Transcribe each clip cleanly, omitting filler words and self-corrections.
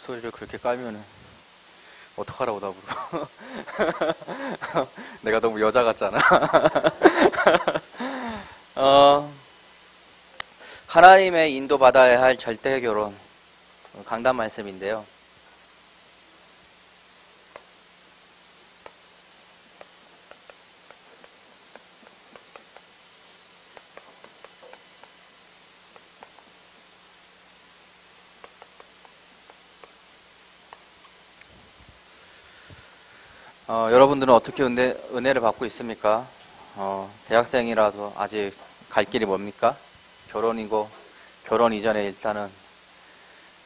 목소리를 그렇게 깔면은 어떡하라고 나보고. 내가 너무 여자 같잖아. 하나님의 인도받아야 할 절대 결혼 강단 말씀인데요. 여러분들은 어떻게 은혜를 받고 있습니까? 대학생이라도 아직 갈 길이 뭡니까? 결혼이고, 결혼 이전에 일단은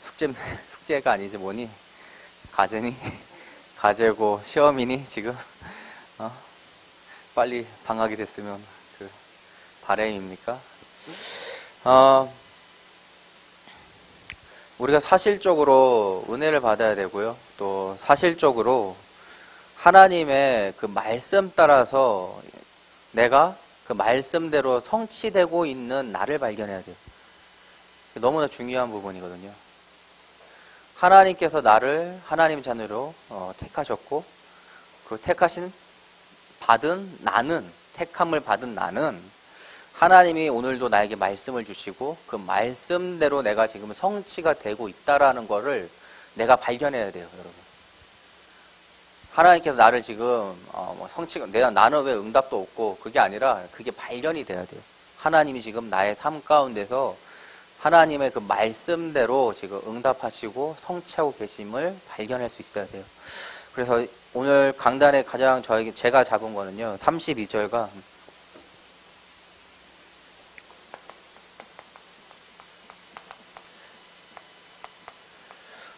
숙제가 아니지 뭐니? 과제니? 과제고, 시험이니? 지금? 빨리 방학이 됐으면 그 바람입니까? 우리가 사실적으로 은혜를 받아야 되고요. 또 사실적으로 하나님의 그 말씀 따라서 내가 그 말씀대로 성취되고 있는 나를 발견해야 돼요. 너무나 중요한 부분이거든요. 하나님께서 나를 하나님 자녀로 택하셨고, 그 택함을 받은 나는 하나님이 오늘도 나에게 말씀을 주시고 그 말씀대로 내가 지금 성취가 되고 있다라는 거를 내가 발견해야 돼요, 여러분. 하나님께서 나를 지금 나는 왜 응답도 없고 그게 아니라 그게 발견이 돼야 돼요. 하나님이 지금 나의 삶 가운데서 하나님의 그 말씀대로 지금 응답하시고 성취하고 계심을 발견할 수 있어야 돼요. 그래서 오늘 강단에 가장 제가 잡은 거는요, 32절과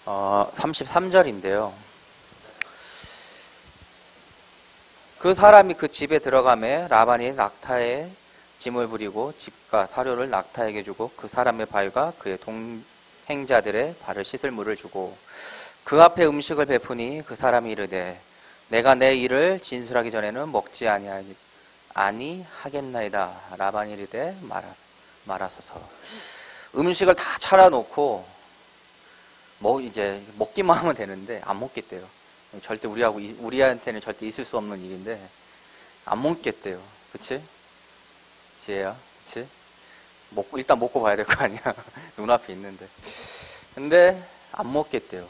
33절인데요. 그 사람이 그 집에 들어가매 라반이 낙타에 짐을 부리고 집과 사료를 낙타에게 주고 그 사람의 발과 그의 동행자들의 발을 씻을 물을 주고 그 앞에 음식을 베푸니 그 사람이 이르되 내가 내 일을 진술하기 전에는 먹지 아니하겠나이다. 라반이 이르되 말하소서. 음식을 다 차려놓고 이제 먹기만 하면 되는데 안 먹겠대요. 절대 우리한테는 절대 있을 수 없는 일인데 안 먹겠대요. 그치? 지혜야, 그치? 일단 먹고 봐야 될 거 아니야. 눈앞에 있는데. 근데 안 먹겠대요.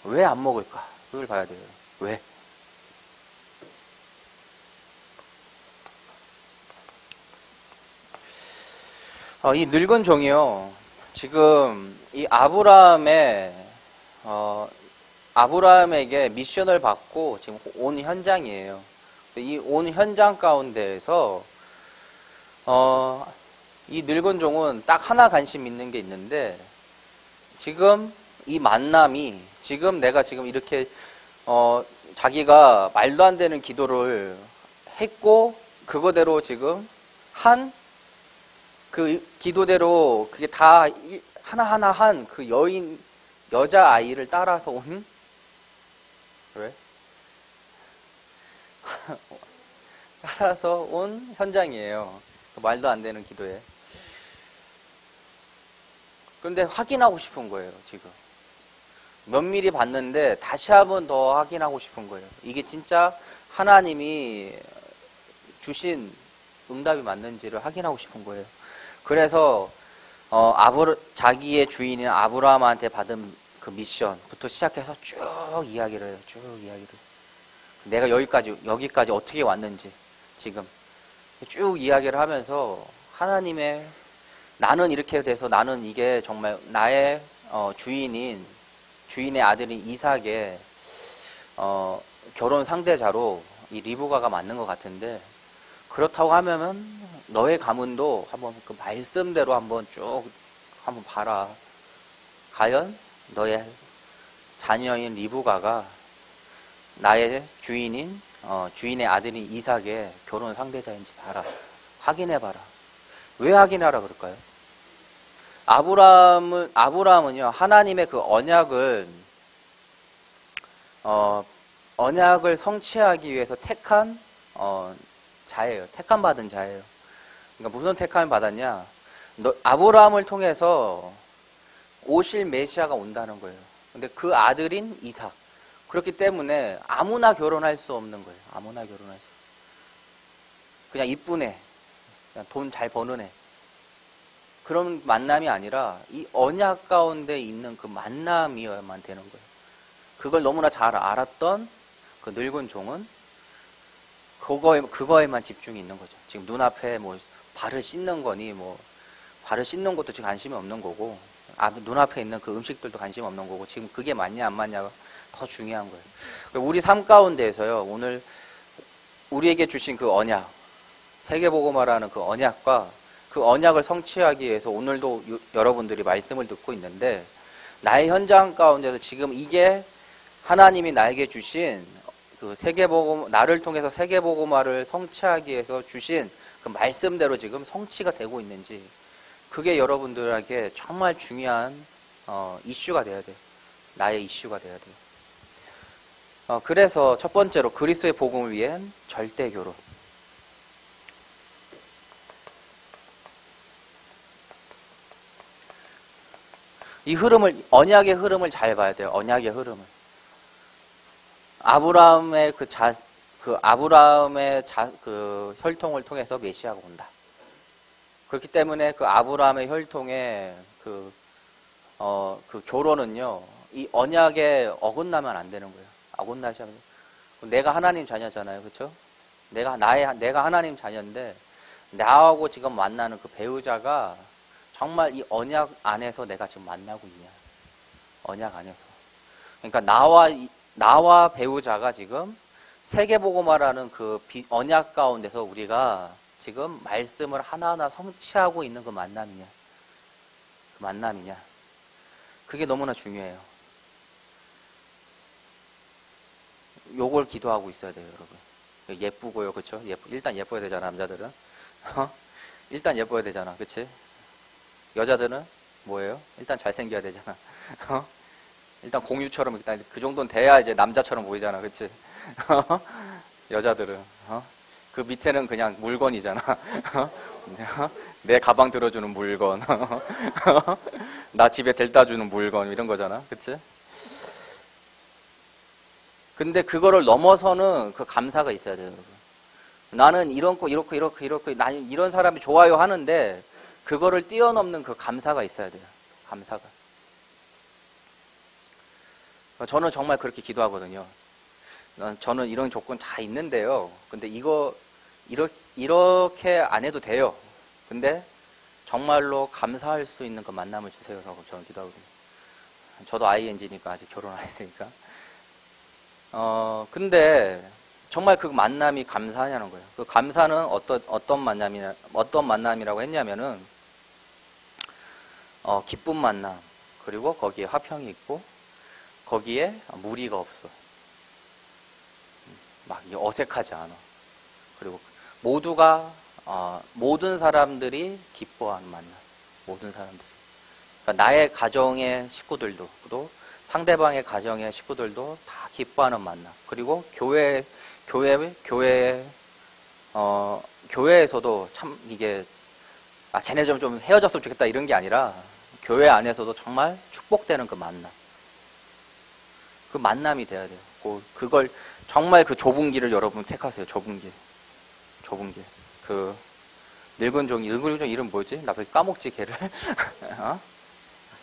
왜 안 먹을까? 그걸 봐야 돼요. 왜? 이 늙은 종이요. 지금 이 아브라함에게 미션을 받고 지금 온 현장이에요. 이 온 현장 가운데에서 이 늙은 종은 딱 하나 관심 있는 게 있는데 지금 이 만남이 지금 내가 지금 이렇게 자기가 말도 안 되는 기도를 했고 그거대로 지금 한 그 기도대로 그게 다 하나하나 한 그 여자아이를 따라서 온? 왜? 따라서 온 현장이에요. 그 말도 안 되는 기도에. 그런데 확인하고 싶은 거예요, 지금. 면밀히 봤는데 다시 한번 더 확인하고 싶은 거예요. 이게 진짜 하나님이 주신 응답이 맞는지를 확인하고 싶은 거예요. 그래서 자기의 주인인 아브라함한테 받은 그 미션부터 시작해서 쭉 이야기를 해요. 쭉 이야기를. 내가 여기까지 어떻게 왔는지 지금 쭉 이야기를 하면서 하나님의 나는 이렇게 돼서 나는 이게 정말 나의 주인의 아들인 이삭의 결혼 상대자로 이 리브가가 맞는 것 같은데 그렇다고 하면은 너의 가문도 한번 그 말씀대로 한번 쭉 한번 봐라. 과연 너의 자녀인 리브가가 나의 주인의 아들인 이삭의 결혼 상대자인지 봐라. 확인해봐라. 왜 확인하라 그럴까요? 아브라함은요, 하나님의 그 언약을 성취하기 위해서 택한, 자예요. 택함 받은 자예요. 그러니까 무슨 택함을 받았냐? 아브라함을 통해서 오실 메시아가 온다는 거예요. 근데 그 아들인 이삭. 그렇기 때문에 아무나 결혼할 수 없는 거예요. 아무나 결혼할 수. 그냥 이쁜 애, 그냥 돈 잘 버는 애. 그런 만남이 아니라 이 언약 가운데 있는 그 만남이어야만 되는 거예요. 그걸 너무나 잘 알았던 그 늙은 종은 그거에만 집중이 있는 거죠. 지금 눈앞에 뭐 발을 씻는 거니 뭐 발을 씻는 것도 지금 관심이 없는 거고 눈앞에 있는 그 음식들도 관심 없는 거고 지금 그게 맞냐 안 맞냐가 더 중요한 거예요. 우리 삶 가운데에서요. 오늘 우리에게 주신 그 언약, 세계복음화라는 그 언약과 그 언약을 성취하기 위해서 오늘도 여러분들이 말씀을 듣고 있는데 나의 현장 가운데서 지금 이게 하나님이 나에게 주신 그 세계복음, 나를 통해서 세계복음화를 성취하기 위해서 주신 그 말씀대로 지금 성취가 되고 있는지 그게 여러분들에게 정말 중요한 이슈가 돼야 돼요. 나의 이슈가 돼야 돼요. 그래서 첫 번째로 그리스도의 복음을 위한 절대 결혼. 이 흐름을, 언약의 흐름을 잘 봐야 돼요. 언약의 흐름을. 아브라함의 그 혈통을 통해서 메시아가 온다. 그렇기 때문에 그 아브라함의 혈통의 그 결혼은요, 이 언약에 어긋나면 안 되는 거예요. 어긋나지 않으면. 내가 하나님 자녀잖아요. 그쵸? 내가 하나님 자녀인데, 나하고 지금 만나는 그 배우자가 정말 이 언약 안에서 내가 지금 만나고 있냐. 언약 안에서. 그러니까 나와 배우자가 지금 세계복음화라는 그 언약 가운데서 우리가 지금 말씀을 하나하나 성취하고 있는 그 만남이냐. 그 만남이냐. 그게 너무나 중요해요. 요걸 기도하고 있어야 돼요, 여러분. 예쁘고요, 그쵸? 일단 예뻐야 되잖아, 남자들은. 일단 예뻐야 되잖아, 그치? 여자들은 뭐예요? 일단 잘생겨야 되잖아. 일단 공유처럼 일단 그 정도는 돼야 이제 남자처럼 보이잖아, 그치? 여자들은 그 밑에는 그냥 물건이잖아. 내 가방 들어주는 물건, 나 집에 데려다 주는 물건 이런 거잖아, 그치? 근데 그거를 넘어서는 그 감사가 있어야 돼요, 여러분. 나는 이렇게 나는 이런 사람이 좋아요 하는데 그거를 뛰어넘는 그 감사가 있어야 돼요. 감사가. 저는 정말 그렇게 기도하거든요. 저는 이런 조건 다 있는데요. 근데 이렇게 안 해도 돼요. 근데 정말로 감사할 수 있는 그 만남을 주세요라고 저는 기도하거든요. 저도 ING니까 아직 결혼 안 했으니까. 근데 정말 그 만남이 감사하냐는 거예요. 그 감사는 어떤 만남이라고 했냐면은, 기쁜 만남, 그리고 거기에 화평이 있고, 거기에 무리가 없어. 막 어색하지 않아. 그리고 모든 사람들이 기뻐하는 만남. 모든 사람들이. 그러니까 나의 가정의 식구들도, 또 상대방의 가정의 식구들도 다 기뻐하는 만남. 그리고 교회에서도 참 이게, 쟤네 좀 헤어졌으면 좋겠다 이런 게 아니라, 교회 안에서도 정말 축복되는 그 만남. 그 만남이 돼야 돼요. 그걸, 정말 그 좁은 길을 여러분 택하세요. 좁은 길. 그, 늙은 종 이름 뭐지? 나 왜 까먹지, 걔를?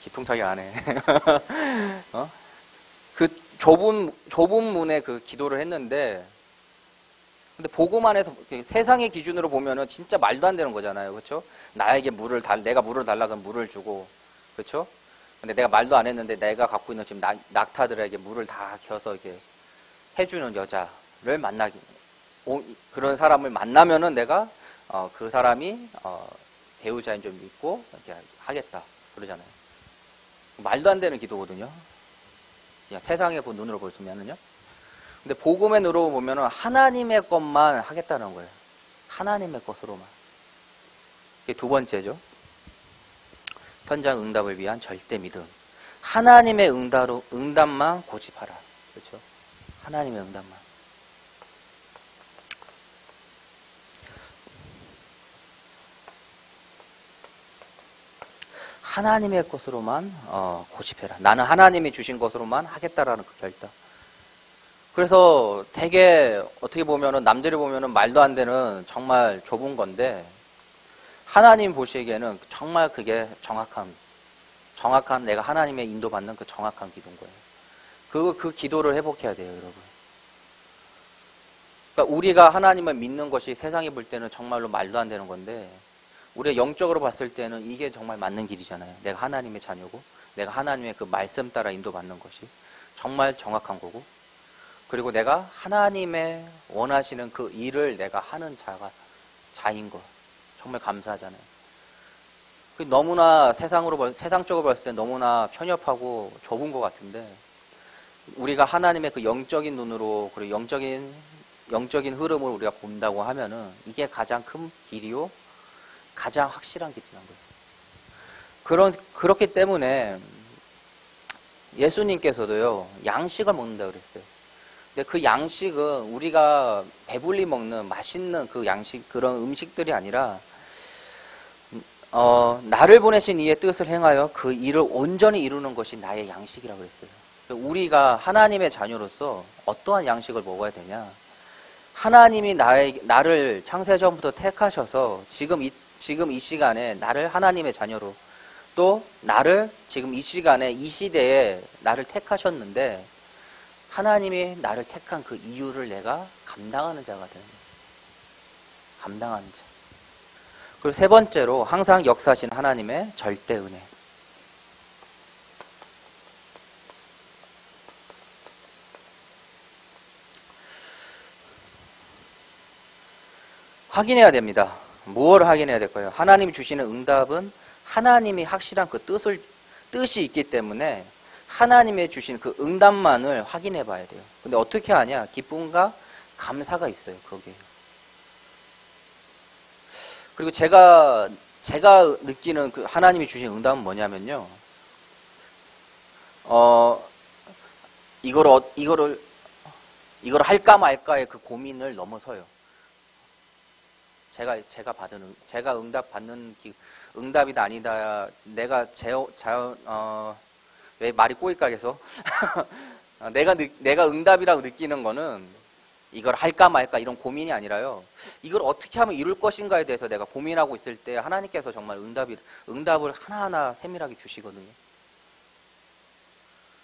기통차게 안 해. 그 좁은 문에 그 기도를 했는데, 근데 복음 안에서 세상의 기준으로 보면은 진짜 말도 안 되는 거잖아요. 그렇죠? 나에게 내가 물을 달라 그러면 물을 주고, 그렇죠? 근데 내가 말도 안 했는데 내가 갖고 있는 지금 낙타들에게 물을 다 켜서 이렇게 해주는 여자를 그런 사람을 만나면은 내가 그 사람이 배우자인 줄 믿고 이렇게 하겠다 그러잖아요. 말도 안 되는 기도거든요. 그냥 세상의 눈으로 보시면은요. 근데 복음의 눈으로 보면은 하나님의 것만 하겠다는 거예요. 하나님의 것으로만. 이게 두 번째죠. 현장 응답을 위한 절대 믿음. 하나님의 응답만 고집하라. 그렇죠? 하나님의 응답만. 하나님의 것으로만 고집해라. 나는 하나님이 주신 것으로만 하겠다라는 그 결단. 그래서 되게 어떻게 보면은 남들이 보면은 말도 안 되는 정말 좁은 건데 하나님 보시기에는 정말 그게 정확한 내가 하나님의 인도받는 그 정확한 기도인 거예요. 그 기도를 회복해야 돼요, 여러분. 그러니까 우리가 하나님을 믿는 것이 세상이 볼 때는 정말로 말도 안 되는 건데 우리가 영적으로 봤을 때는 이게 정말 맞는 길이잖아요. 내가 하나님의 자녀고 내가 하나님의 그 말씀 따라 인도받는 것이 정말 정확한 거고 그리고 내가 하나님의 원하시는 그 일을 내가 하는 자인 거 정말 감사하잖아요. 너무나 세상적으로 봤을 때 너무나 편협하고 좁은 것 같은데 우리가 하나님의 그 영적인 눈으로 그리고 영적인 흐름을 우리가 본다고 하면은 이게 가장 큰 길이요 가장 확실한 길이란 거예요. 그렇기 때문에 예수님께서도요 양식을 먹는다 그랬어요. 근데 그 양식은 우리가 배불리 먹는 맛있는 그 양식 그런 음식들이 아니라 나를 보내신 이의 뜻을 행하여 그 일을 온전히 이루는 것이 나의 양식이라고 했어요. 우리가 하나님의 자녀로서 어떠한 양식을 먹어야 되냐? 하나님이 나를 창세전부터 택하셔서 지금 이 시간에 나를 하나님의 자녀로 또 나를 지금 이 시간에 이 시대에 나를 택하셨는데 하나님이 나를 택한 그 이유를 내가 감당하는 자가 되는 거예요. 감당하는 자. 그리고 세 번째로 항상 역사하신 하나님의 절대 은혜. 확인해야 됩니다. 무엇을 확인해야 될까요? 하나님이 주시는 응답은 하나님이 확실한 그 뜻이 있기 때문에 하나님이 주신 그 응답만을 확인해 봐야 돼요. 근데 어떻게 하냐? 기쁨과 감사가 있어요, 거기에. 그리고 제가 느끼는 그 하나님이 주신 응답은 뭐냐면요. 이거를 할까 말까의 그 고민을 넘어서요. 제가 응답이다 아니다. 왜 말이 꼬일까 해서 내가 응답이라고 느끼는 거는 이걸 할까 말까 이런 고민이 아니라요. 이걸 어떻게 하면 이룰 것인가에 대해서 내가 고민하고 있을 때 하나님께서 정말 응답을 하나하나 세밀하게 주시거든요.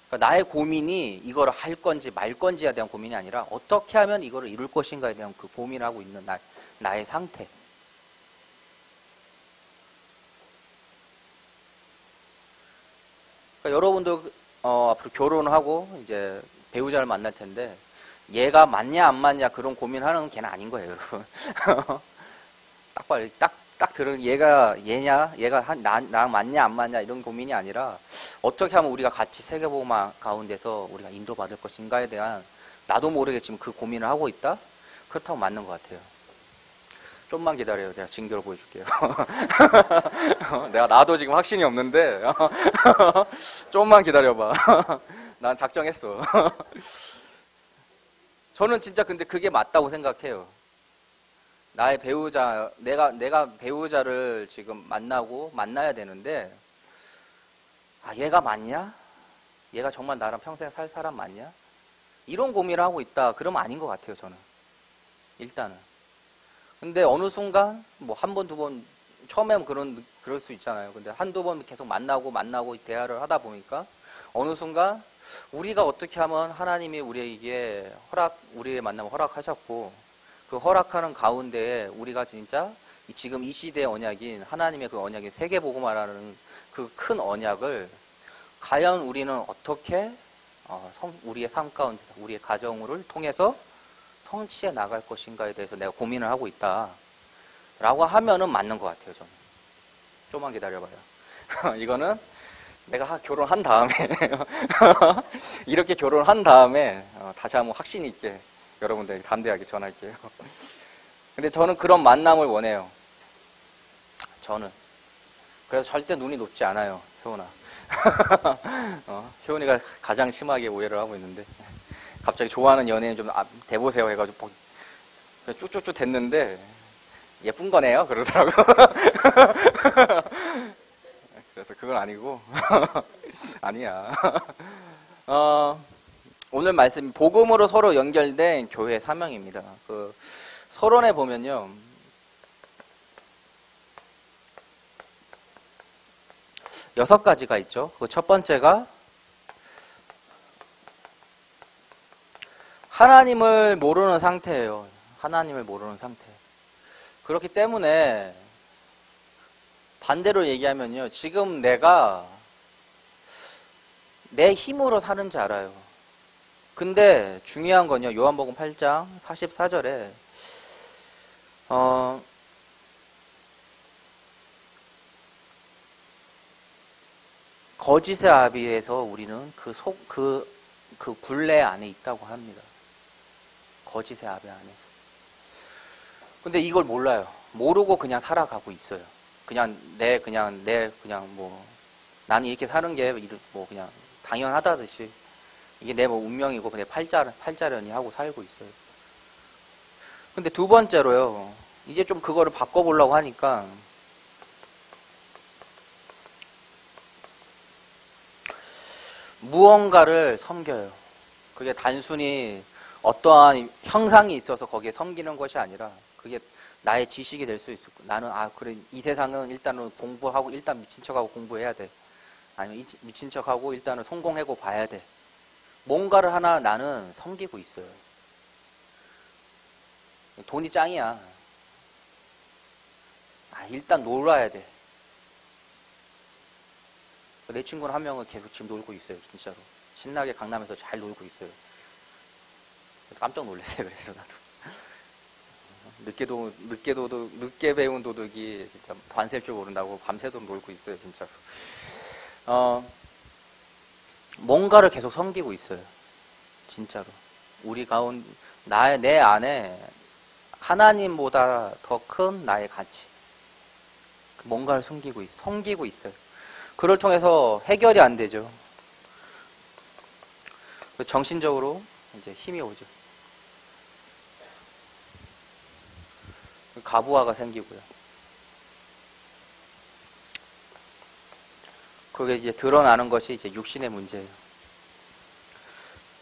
그러니까 나의 고민이 이걸 할 건지 말 건지에 대한 고민이 아니라 어떻게 하면 이걸 이룰 것인가에 대한 그 고민하고 있는 나의 상태. 그러니까 여러분도 앞으로 결혼하고 이제 배우자를 만날 텐데 얘가 맞냐 안 맞냐 그런 고민하는 걔는 아닌 거예요, 여러분. 딱 들은 얘가 나랑 맞냐 안 맞냐 이런 고민이 아니라 어떻게 하면 우리가 같이 세계복음 가운데서 우리가 인도받을 것인가에 대한 나도 모르게 지금 그 고민을 하고 있다? 그렇다고 맞는 것 같아요. 좀만 기다려요. 내가 징계로 보여줄게요. 나도 지금 확신이 없는데 좀만 기다려봐. 난 작정했어. 저는 진짜 근데 그게 맞다고 생각해요. 나의 배우자, 내가 배우자를 지금 만나야 되는데, 얘가 맞냐? 얘가 정말 나랑 평생 살 사람 맞냐? 이런 고민을 하고 있다. 그러면 아닌 것 같아요, 저는. 일단은. 근데 어느 순간, 한 번, 두 번, 처음에는 그럴 수 있잖아요. 근데 한두 번 계속 만나고 대화를 하다 보니까, 어느 순간, 우리가 어떻게 하면 하나님이 우리에게 우리의 만남을 허락하셨고 그 허락하는 가운데에 우리가 진짜 지금 이 시대의 언약인 하나님의 그 언약인 세계복음화라는 그 큰 언약을 과연 우리는 어떻게 우리의 삶 가운데서 우리의 가정을 통해서 성취해 나갈 것인가에 대해서 내가 고민을 하고 있다 라고 하면은 맞는 것 같아요. 저는 조금만 기다려봐요. 이거는 내가 결혼한 다음에 이렇게 결혼한 다음에 다시 한번 확신 있게 여러분들에게 담대하게 전할게요. 근데 저는 그런 만남을 원해요. 저는 그래서 절대 눈이 높지 않아요, 효은아. 효은이가 가장 심하게 오해를 하고 있는데 갑자기 좋아하는 연예인 좀 대보세요 해가지고 쭉쭉쭉 됐는데 예쁜 거네요 그러더라고. 그래서 그건 아니고. 아니야. 오늘 말씀, 복음으로 서로 연결된 교회 사명입니다. 그, 서론에 보면요. 여섯 가지가 있죠. 그 첫 번째가 하나님을 모르는 상태예요. 하나님을 모르는 상태. 그렇기 때문에 반대로 얘기하면요. 지금 내가 내 힘으로 사는지 알아요. 근데 중요한 건요. 요한복음 8장 44절에 거짓의 아비에서 우리는 그 굴레 안에 있다고 합니다. 거짓의 아비 안에서. 근데 이걸 몰라요. 모르고 그냥 살아가고 있어요. 그냥 나는 이렇게 사는 게 그냥 당연하다듯이 이게 내 운명이고 내 팔자련이 하고 살고 있어요. 근데 두 번째로요. 이제 좀 그거를 바꿔보려고 하니까 무언가를 섬겨요. 그게 단순히 어떠한 형상이 있어서 거기에 섬기는 것이 아니라 그게 나의 지식이 될 수 있고 나는 그래 이 세상은 일단은 공부하고 일단 미친 척하고 공부해야 돼. 아니면 미친 척하고 일단은 성공하고 봐야 돼. 뭔가를 하나 나는 섬기고 있어요. 돈이 짱이야. 일단 놀아야 돼. 내 친구는 한 명은 계속 지금 놀고 있어요. 진짜로. 신나게 강남에서 잘 놀고 있어요. 깜짝 놀랐어요. 그래서 나도. 늦게 배운 도둑이 진짜 관셀 줄 모른다고 밤새도록 놀고 있어요. 진짜로. 뭔가를 계속 섬기고 있어요. 진짜로. 내 안에 하나님보다 더 큰 나의 가치. 뭔가를 섬기고 있어요. 그걸 통해서 해결이 안 되죠. 정신적으로 이제 힘이 오죠. 가부화가 생기고요. 그게 이제 드러나는 것이 이제 육신의 문제예요.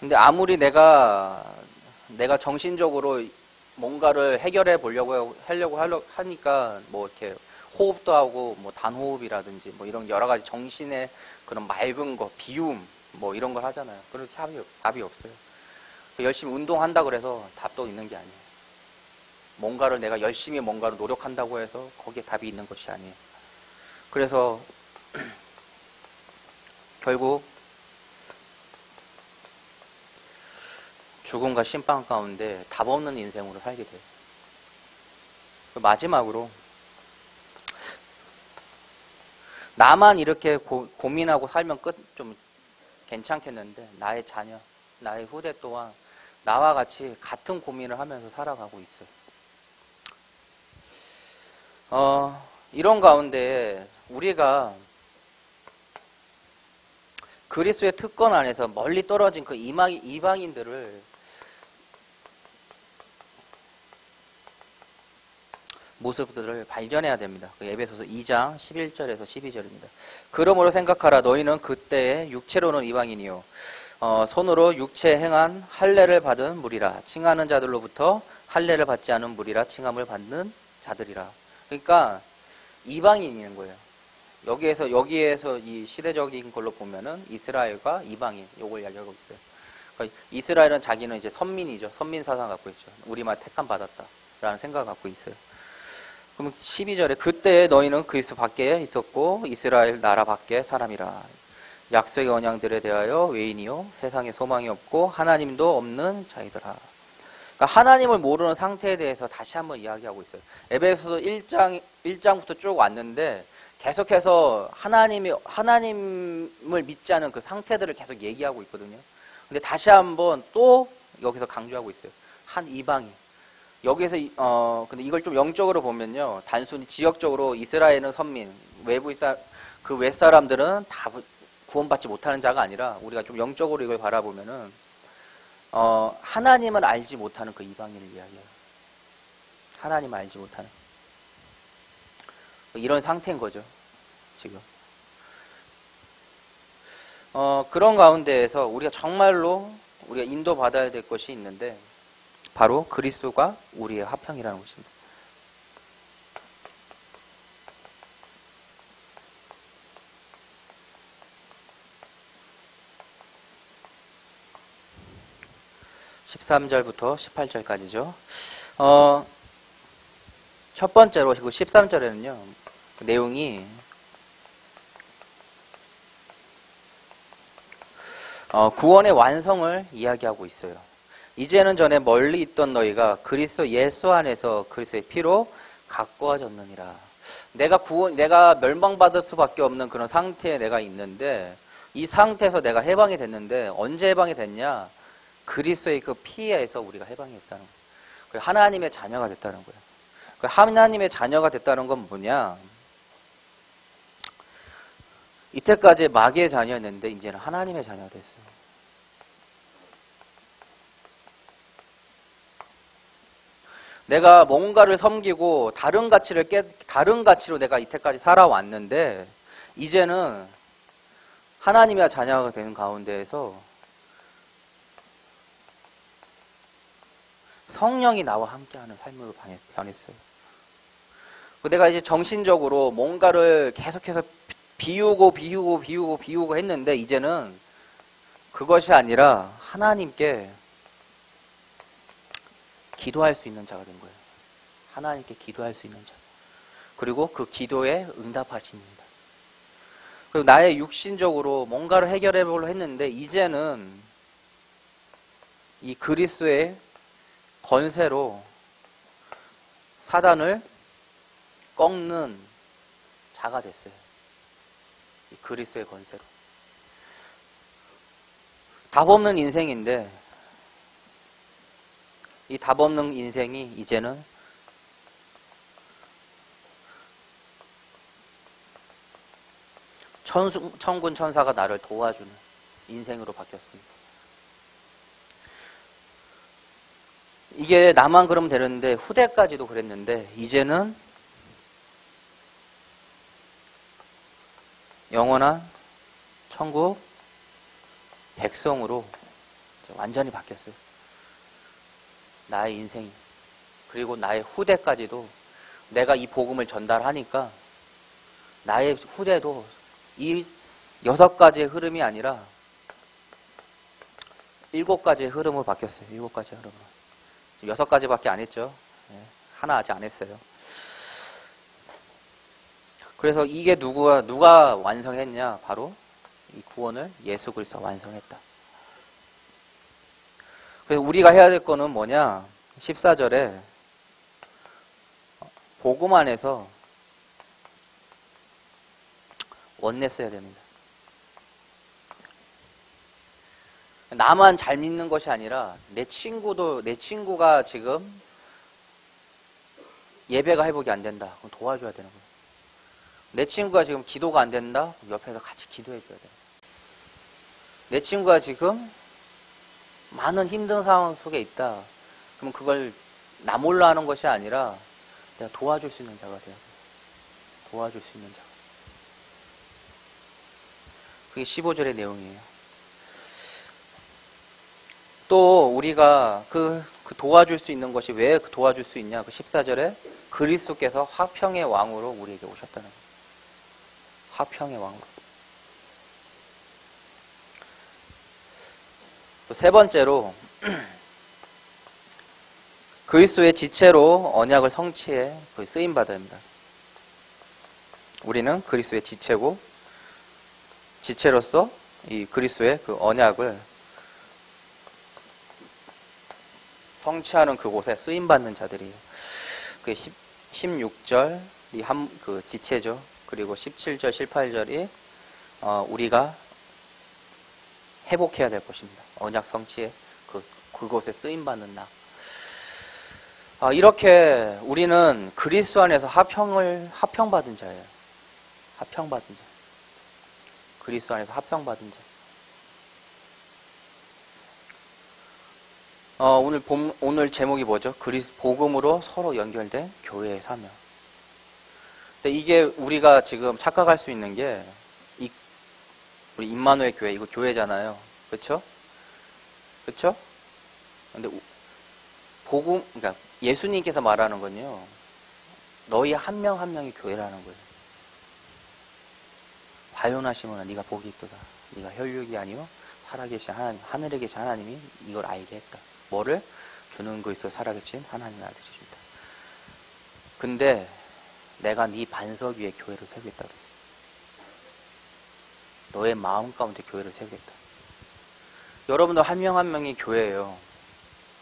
근데 아무리 내가 정신적으로 뭔가를 해결해 보려고 하니까 이렇게 호흡도 하고 단호흡이라든지 이런 여러 가지 정신의 그런 맑은 거, 비움 이런 걸 하잖아요. 그래도 답이 없어요. 열심히 운동한다 그래서 답도 있는 게 아니에요. 내가 열심히 뭔가를 노력한다고 해서 거기에 답이 있는 것이 아니에요. 그래서 결국 죽음과 심판 가운데 답 없는 인생으로 살게 돼요. 마지막으로 나만 이렇게 고민하고 살면 좀 괜찮겠는데 나의 자녀, 나의 후대 또한 나와 같이 같은 고민을 하면서 살아가고 있어요. 이런 가운데 우리가 그리스도의 특권 안에서 멀리 떨어진 그 이방인들을 모습들을 발견해야 됩니다. 에베소서 2장 11절에서 12절입니다. 그러므로 생각하라. 너희는 그때에 육체로는 이방인이요 손으로 육체 행한 할례를 받은 무리라. 칭하는 자들로부터 할례를 받지 않은 무리라. 칭함을 받는 자들이라. 그러니까 이방인인 거예요. 여기에서 이 시대적인 걸로 보면은 이스라엘과 이방인 요걸 이야기하고 있어요. 그러니까 이스라엘은 자기는 이제 선민이죠. 선민 사상 갖고 있죠. 우리만 택함 받았다라는 생각 갖고 있어요. 그럼 12절에 그때 너희는 그리스도 밖에 있었고 이스라엘 나라 밖에 사람이라. 약속의 언양들에 대하여 외인이요 세상에 소망이 없고 하나님도 없는 자이더라. 그러니까 하나님을 모르는 상태에 대해서 다시 한번 이야기하고 있어요. 에베소서 1장부터 쭉 왔는데 계속해서 하나님을 믿지 않은 그 상태들을 계속 얘기하고 있거든요. 근데 다시 한번 또 여기서 강조하고 있어요. 한 이방인. 여기에서 근데 이걸 좀 영적으로 보면요, 단순히 지역적으로 이스라엘은 선민, 그 윗사람들은 다 구원받지 못하는 자가 아니라 우리가 좀 영적으로 이걸 바라보면은 하나님을 알지 못하는 그 이방인을 이야기해요. 하나님을 알지 못하는 이런 상태인 거죠, 지금. 그런 가운데에서 우리가 정말로 우리가 인도받아야 될 것이 있는데 바로 그리스도가 우리의 화평이라는 것입니다. (13절부터) (18절까지죠) 첫 번째로 그 13절에는요 내용이 구원의 완성을 이야기하고 있어요. 이제는 전에 멀리 있던 너희가 그리스도 예수 안에서 그리스도의 피로 가꾸어졌느니라. 내가 멸망받을 수밖에 없는 그런 상태에 내가 있는데 이 상태에서 내가 해방이 됐는데 언제 해방이 됐냐? 그리스도의 그 피에서 우리가 해방이 됐다는 거예요. 하나님의 자녀가 됐다는 거예요. 하나님의 자녀가 됐다는 건 뭐냐? 이때까지 마귀의 자녀였는데 이제는 하나님의 자녀가 됐어요. 내가 뭔가를 섬기고 다른 가치로 내가 이때까지 살아왔는데 이제는 하나님의 자녀가 되는 가운데에서 성령이 나와 함께하는 삶으로 변했어요. 내가 이제 정신적으로 뭔가를 계속해서 비우고 했는데 이제는 그것이 아니라 하나님께 기도할 수 있는 자가 된 거예요. 하나님께 기도할 수 있는 자. 그리고 그 기도에 응답하십니다. 그리고 나의 육신적으로 뭔가를 해결해 보려고 했는데 이제는 이 그리스도의 권세로 사단을 꺾는 자가 됐어요. 이 그리스도의 권세로. 답 없는 인생인데 이 답 없는 인생이 이제는 천군 천사가 나를 도와주는 인생으로 바뀌었습니다. 이게 나만 그러면 되는데 후대까지도 그랬는데 이제는 영원한 천국 백성으로 완전히 바뀌었어요. 나의 인생이. 그리고 나의 후대까지도 내가 이 복음을 전달하니까 나의 후대도 이 6가지의 흐름이 아니라 7가지의 흐름으로 바뀌었어요. 7가지의 흐름으로. 6가지밖에 안 했죠. 하나 아직 안 했어요. 그래서 이게 누가 완성했냐? 바로 이 구원을 예수 그리스도가 완성했다. 그래서 우리가 해야 될 거는 뭐냐? 14절에 복음 안에서 원냈어야 됩니다. 나만 잘 믿는 것이 아니라 내 친구가 지금 예배가 회복이 안 된다. 그럼 도와줘야 되는 거예요. 내 친구가 지금 기도가 안 된다. 그럼 옆에서 같이 기도해 줘야 돼요. 내 친구가 지금 많은 힘든 상황 속에 있다. 그럼 그걸 나 몰라 하는 것이 아니라 내가 도와줄 수 있는 자가 돼야 돼요. 도와줄 수 있는 자. 그게 15절의 내용이에요. 또 우리가 그 도와줄 수 있는 것이 왜 도와줄 수 있냐? 그 14절에 그리스도께서 화평의 왕으로 우리에게 오셨다는 거예요. 화평의 왕으로. 또 세 번째로 그리스도의 지체로 언약을 성취해 쓰임받아야 합니다. 우리는 그리스도의 지체로서 이 그리스도의 그 언약을 성취하는 그곳에 쓰임받는 자들이에요. 그게 16절이 그 지체죠. 그리고 17절, 18절이 우리가 회복해야 될 것입니다. 언약 성취에 그곳에 쓰임받는 나. 이렇게 우리는 그리스도 안에서 합평받은 자예요. 합평받은 자. 그리스도 안에서 합평받은 자. 오늘 제목이 뭐죠? 복음으로 서로 연결된 교회의 사명. 근데 이게 우리가 지금 착각할 수 있는 게 우리 임마누엘 교회, 이거 교회잖아요. 그쵸? 그쵸? 근데 복음, 그러니까 예수님께서 말하는 건요, 너희 한 명 한 명이 교회라는 거예요. 바요나 시몬아, 네가 복이 있도다. 네가 혈육이 아니요 살아계신 하나님, 하늘에 계신 하나님이 이걸 알게 했다. 뭐를? 주는 그리스도 살아계신 하나님의 아들이십니다. 근데 내가 네 반석 위에 교회를 세우겠다 그랬어. 너의 마음 가운데 교회를 세우겠다. 여러분도 한 명 한 명이 교회예요.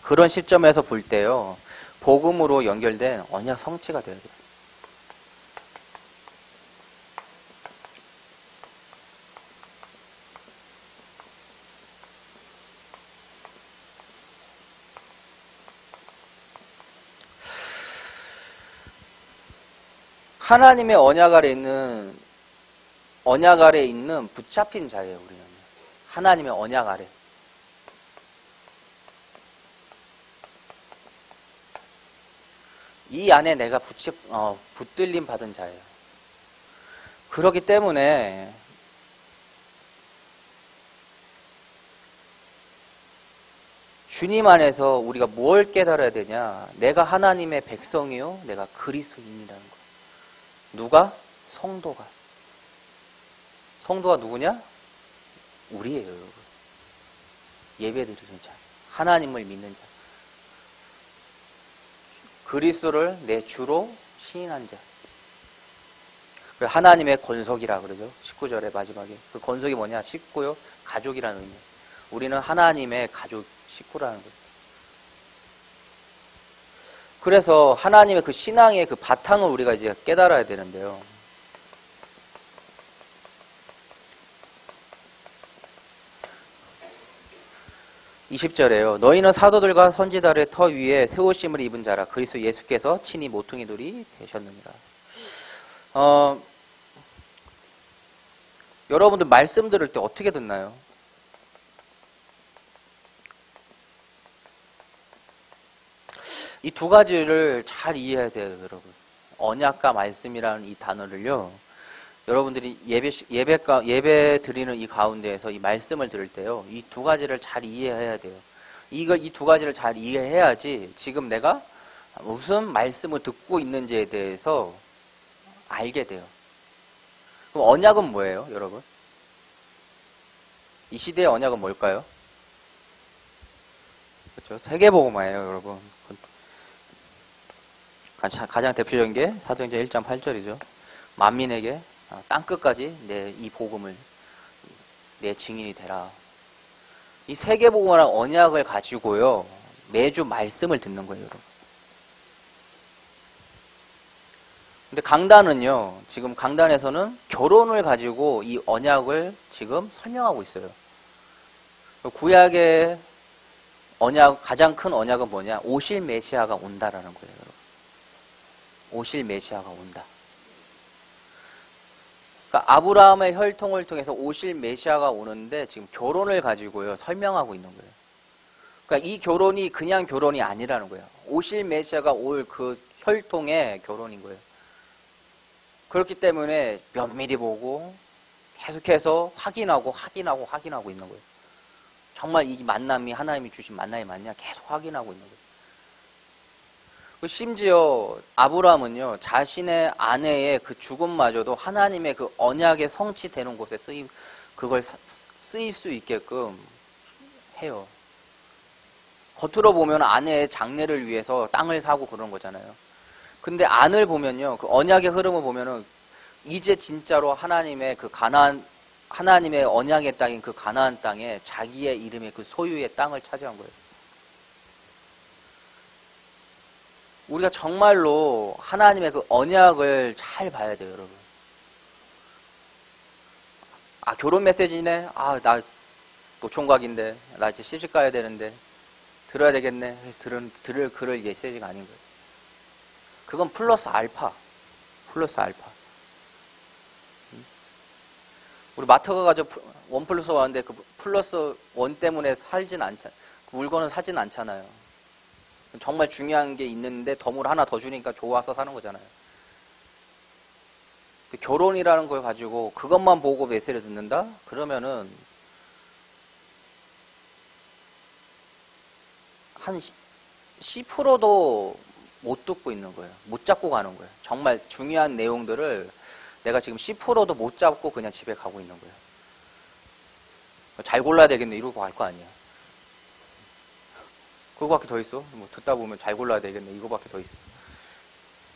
그런 시점에서 볼 때요, 복음으로 연결된 언약 성취가 돼야 돼요. 하나님의 언약 아래 있는 붙잡힌 자예요, 우리는. 하나님의 언약 아래. 이 안에 내가 붙들림 받은 자예요. 그렇기 때문에 주님 안에서 우리가 뭘 깨달아야 되냐? 내가 하나님의 백성이요, 내가 그리스도인이라는 거. 누가? 성도가. 성도가 누구냐? 우리예요, 여러분. 예배드리는 자, 하나님을 믿는 자, 그리스도를 내 주로 시인한 자. 하나님의 권속이라 그러죠. 19절의 마지막에. 그 권속이 뭐냐? 식구요, 가족이라는 의미. 우리는 하나님의 가족, 식구라는 거예요. 그래서 하나님의 그 신앙의 그 바탕을 우리가 이제 깨달아야 되는데요. (20절에요) 너희는 사도들과 선지자의 터 위에 세우심을 입은 자라. 그리스도 예수께서 친히 모퉁이돌이 되셨느니라. 여러분들 말씀 들을 때 어떻게 듣나요? 이 두 가지를 잘 이해해야 돼요, 여러분. 언약과 말씀이라는 이 단어를요, 여러분들이 예배 드리는 이 가운데에서 이 말씀을 들을 때요, 이 두 가지를 잘 이해해야 돼요. 이 두 가지를 잘 이해해야지 지금 내가 무슨 말씀을 듣고 있는지에 대해서 알게 돼요. 그럼 언약은 뭐예요, 여러분? 이 시대의 언약은 뭘까요? 그렇죠. 세계복음화예요, 여러분. 가장 대표적인 게 사도행전 1장 8절이죠. 만민에게 땅끝까지 이 복음을 내 증인이 되라. 이 세계복음화란 언약을 가지고요, 매주 말씀을 듣는 거예요, 여러분. 근데 강단은요, 지금 강단에서는 결혼을 가지고 이 언약을 지금 설명하고 있어요. 구약의 언약, 가장 큰 언약은 뭐냐? 오실 메시아가 온다라는 거예요, 여러분. 오실 메시아가 온다. 그러니까 아브라함의 혈통을 통해서 오실 메시아가 오는데 지금 결혼을 가지고요, 설명하고 있는 거예요. 그러니까 이 결혼이 그냥 결혼이 아니라는 거예요. 오실 메시아가 올 그 혈통의 결혼인 거예요. 그렇기 때문에 면밀히 보고 계속해서 확인하고 있는 거예요. 정말 이 만남이 하나님이 주신 만남이 맞냐? 계속 확인하고 있는 거예요. 심지어 아브라함은요, 자신의 아내의 그 죽음마저도 하나님의 그 언약의 성취되는 곳에 그걸 쓰일 수 있게끔 해요. 겉으로 보면 아내의 장례를 위해서 땅을 사고 그런 거잖아요. 근데 안을 보면요, 그 언약의 흐름을 보면은 이제 진짜로 하나님의 그 하나님의 언약의 땅인 그 가나안 땅에 자기의 이름의 그 소유의 땅을 차지한 거예요. 우리가 정말로 하나님의 그 언약을 잘 봐야 돼요, 여러분. 결혼 메시지네? 나 노총각인데, 나 이제 시집 가야 되는데, 들어야 되겠네. 해서 들을 그럴 메시지가 아닌 거예요. 그건 플러스 알파. 우리 마트 가가지고 1+1인데 그 플러스 1 때문에 물건은 사진 않잖아요. 정말 중요한 게 있는데 덤을 하나 더 주니까 좋아서 사는 거잖아요. 근데 결혼이라는 걸 가지고 그것만 보고 메시를 듣는다? 그러면은 한 10%도 못 듣고 있는 거예요. 못 잡고 가는 거예요. 정말 중요한 내용들을 내가 지금 10%도 못 잡고 그냥 집에 가고 있는 거예요. 잘 골라야 되겠네 이러고 갈 거 아니야. 그거밖에 더 있어? 뭐 듣다 보면 잘 골라야 되겠네 이거밖에 더 있어.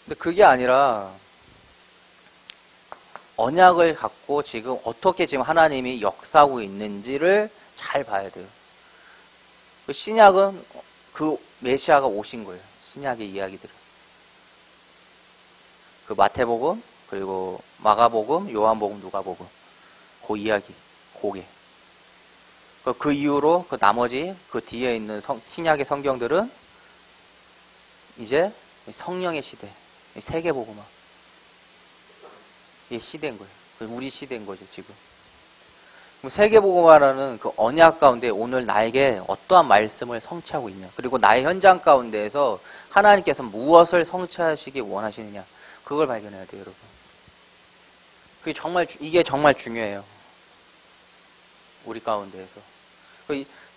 근데 그게 아니라 언약을 갖고 지금 어떻게 지금 하나님이 역사하고 있는지를 잘 봐야 돼요. 그 신약은 그 메시아가 오신 거예요. 신약의 이야기들은. 그 마태복음, 그리고 마가복음, 요한복음, 누가복음. 그 이야기, 그게. 그 이후로 그 나머지 그 뒤에 있는 신약의 성경들은 이제 성령의 시대, 세계복음화. 이게 시대인 거예요. 우리 시대인 거죠, 지금. 세계복음화라는 그 언약 가운데 오늘 나에게 어떠한 말씀을 성취하고 있냐. 그리고 나의 현장 가운데에서 하나님께서 무엇을 성취하시기 원하시느냐. 그걸 발견해야 돼요, 여러분. 이게 정말 중요해요. 우리 가운데에서.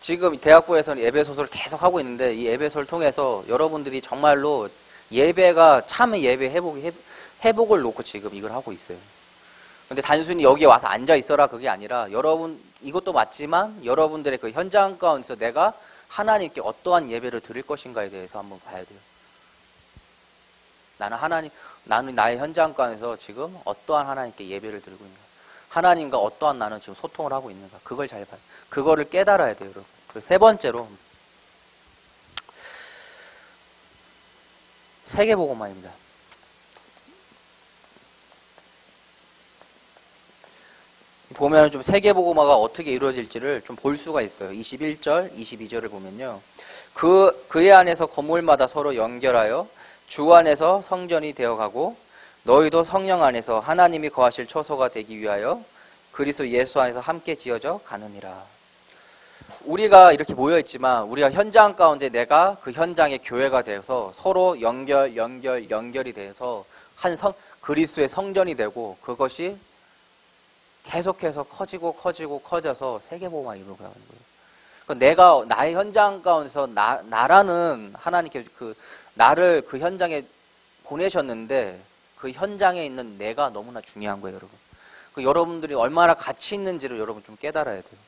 지금 대학부에서는 예배소설을 계속 하고 있는데 이 예배소를 통해서 여러분들이 정말로 예배가 참의 예배 회복을 놓고 지금 이걸 하고 있어요. 근데 단순히 여기에 와서 앉아 있어라 그게 아니라 여러분 이것도 맞지만 여러분들의 그 현장 가운데서 내가 하나님께 어떠한 예배를 드릴 것인가에 대해서 한번 봐야 돼요. 나는 나의 현장 가운데서 지금 어떠한 하나님께 예배를 드리고 있는가. 하나님과 어떠한 나는 지금 소통을 하고 있는가. 그걸 잘 봐요. 그거를 깨달아야 돼요, 여러분. 그리고 세 번째로 세계복음화입니다. 보면 좀 세계복음화가 어떻게 이루어질지를 좀 볼 수가 있어요. 21절, 22절을 보면요. 그의 안에서 건물마다 서로 연결하여 주 안에서 성전이 되어가고 너희도 성령 안에서 하나님이 거하실 처소가 되기 위하여 그리스도 예수 안에서 함께 지어져 가느니라. 우리가 이렇게 모여있지만 우리가 현장 가운데 내가 그 현장의 교회가 되어서 서로 연결이 돼서 그리스도의 성전이 되고 그것이 계속해서 커져서 세계복음화 이루어가는 거예요. 내가 나의 현장 가운데서 나라는 하나님께 나를 그 현장에 보내셨는데 그 현장에 있는 내가 너무나 중요한 거예요, 여러분. 여러분들이 얼마나 가치 있는지를 여러분 좀 깨달아야 돼요.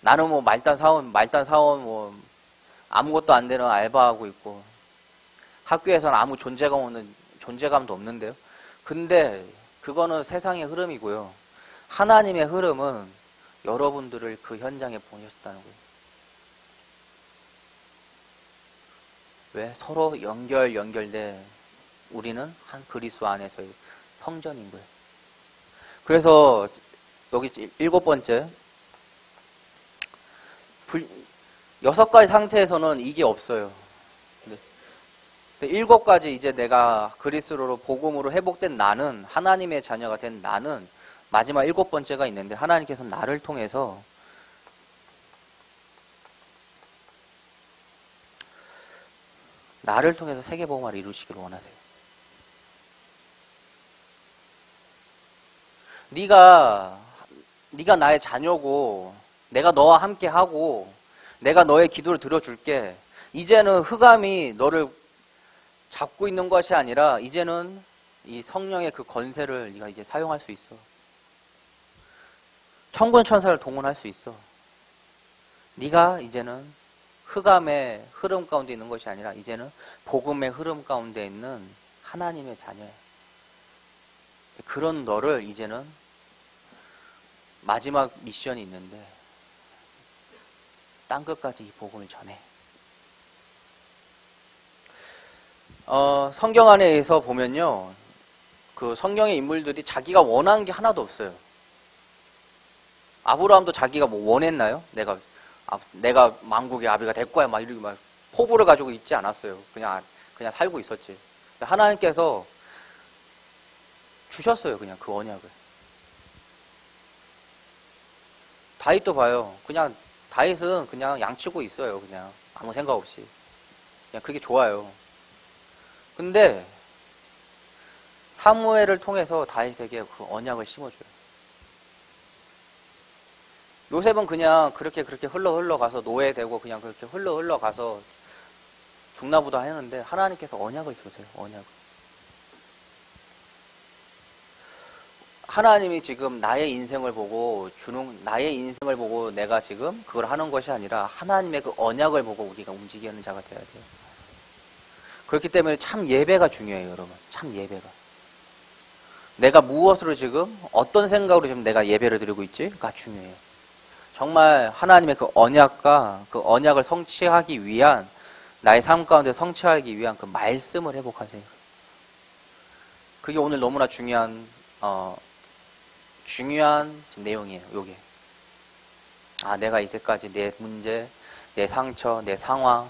나는 뭐 말단 사원 뭐 아무것도 안 되는 알바하고 있고 학교에서는 아무 존재감도 없는데요. 근데 그거는 세상의 흐름이고요. 하나님의 흐름은 여러분들을 그 현장에 보내셨다는 거예요. 왜? 서로 연결돼 우리는 한 그리스도 안에서의 성전인 거예요. 그래서 여기 7번째 6가지 상태에서는 이게 없어요. 근데 7가지 이제 내가 그리스도로 복음으로 회복된 나는 하나님의 자녀가 된 나는 마지막 7번째가 있는데 하나님께서 나를 통해서 세계복음화를 이루시기를 원하세요. 네가 나의 자녀고 내가 너와 함께 하고 내가 너의 기도를 들어줄게. 이제는 흑암이 너를 잡고 있는 것이 아니라 이제는 이 성령의 그 권세를 네가 이제 사용할 수 있어. 천군 천사를 동원할 수 있어. 네가 이제는 흑암의 흐름 가운데 있는 것이 아니라 이제는 복음의 흐름 가운데 있는 하나님의 자녀야. 그런 너를 이제는 마지막 미션이 있는데 땅끝까지 이 복음을 전해. 성경 안에서 보면요, 그 성경의 인물들이 자기가 원한 게 하나도 없어요. 아브라함도 자기가 뭐 원했나요? 내가 만국의 아비가 될 거야 막 이렇게 막 포부를 가지고 있지 않았어요. 그냥 살고 있었지. 하나님께서 주셨어요, 그냥 그 언약을. 다윗도 봐요. 다윗은 그냥 양치고 있어요. 그냥 아무 생각 없이. 그냥 그게 좋아요. 근데 사무엘을 통해서 다윗에게 그 언약을 심어줘요. 요셉은 그냥 그렇게 흘러가서 노예되고 그냥 그렇게 흘러가서 죽나보다 했는데 하나님께서 언약을 주세요. 언약을. 하나님이 지금 나의 인생을 보고 내가 지금 그걸 하는 것이 아니라 하나님의 그 언약을 보고 우리가 움직이는 자가 돼야 돼요. 그렇기 때문에 참 예배가 중요해요, 여러분. 참 예배가. 내가 무엇으로 지금 어떤 생각으로 지금 내가 예배를 드리고 있지가 중요해요. 정말 하나님의 그 언약과 그 언약을 성취하기 위한 나의 삶 가운데 성취하기 위한 그 말씀을 회복하세요. 그게 오늘 너무나 중요한 지금 내용이에요. 요게. 내가 이제까지 내 문제, 내 상처, 내 상황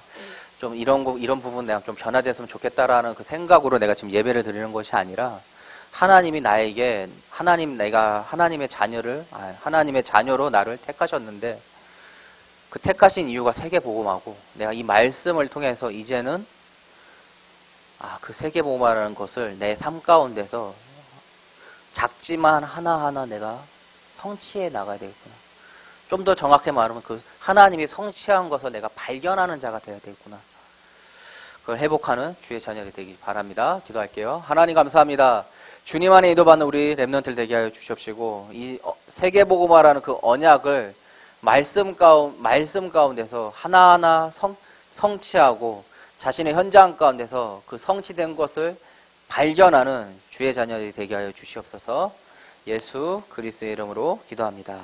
좀 이런 부분 내가 좀 변화됐으면 좋겠다라는 그 생각으로 내가 지금 예배를 드리는 것이 아니라 하나님이 나에게 내가 하나님의 자녀로 나를 택하셨는데 그 택하신 이유가 세계복음하고 내가 이 말씀을 통해서 이제는 그 세계복음이라는 것을 내 삶 가운데서 작지만 하나하나 내가 성취해 나가야 되겠구나. 좀 더 정확히 말하면 그 하나님이 성취한 것을 내가 발견하는 자가 되어야 되겠구나. 그걸 회복하는 주의 자녀가 되기 바랍니다. 기도할게요. 하나님 감사합니다. 주님 안에 인도받는 우리 렘넌트를 되게 하여 주시옵시고 이 세계복음화라는 그 언약을 말씀 가운데서 하나하나 성취하고 자신의 현장 가운데서 그 성취된 것을 발견하는 주의 자녀들이 되게 하여 주시옵소서. 예수 그리스도의 이름으로 기도합니다.